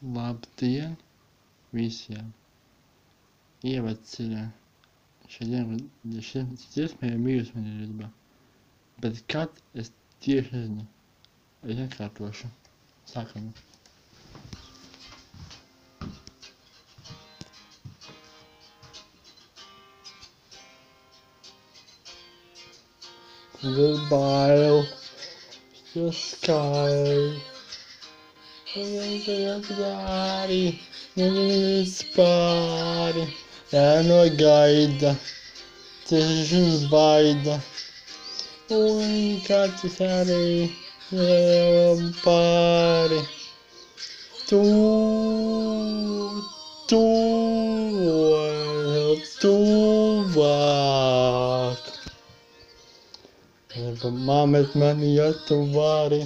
Labdien visiem! Ievads ir šeit dziesmai bijusi manā rītbā, bet kad es tieši nezinu. Es atkārtošu. Sākam. Goodbye, the sky. Dari, spāri, jānogaida, ceļš uz baida, un katrs arī pāri. Tuvāk. Māmet mani, ja tu vari,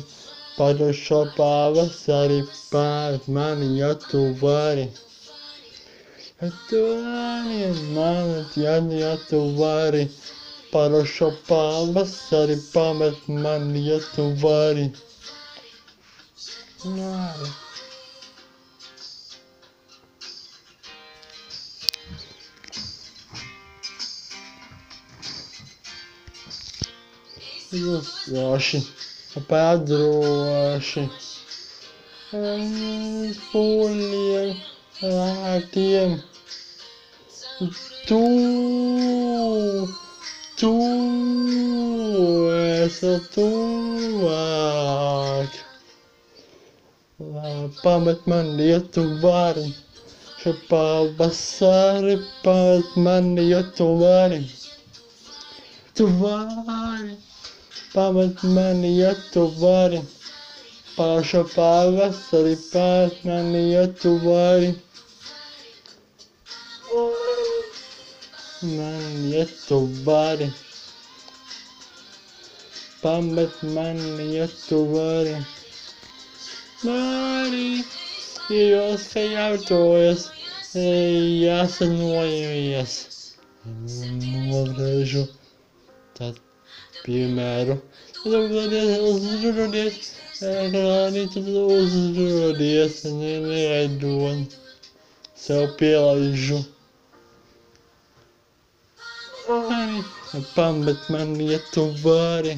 par šo pavasari pār mani, ja tu vari. Ja tu vari, māmet, ja tu vari, par šo pavasari pamet mani, ja tu vari. Vari. Jūs droši, padroši, pūļiem, rātiem, tu esi tuvāk. Pamet mani, ja tu vari, šo pavasari pamet mani, ja tu vari. Tu vari. Pamet mani, ja tu vari, par šo pavasari pamet mani, ja tu vari. Mani, ja tu vari, pamet mani, ja tu vari. Vari, jūs jautojas, jāsanojamies. Novrēžu, tad piemēru. Uzrodies, negaidot, sev pielaižu. Pamet mani, ja tu vari,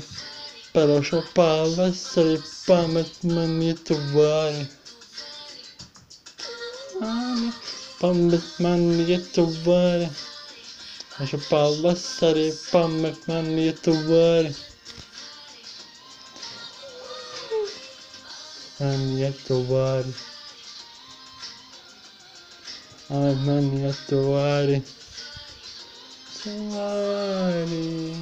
par šo pavasari pamet mani, ja tu vari. Pamet mani, ja tu vari, par šo pavasari pamet mani, ja tu vari. Mani, ja tu vari. Mani, ja tu vari. Tu vari.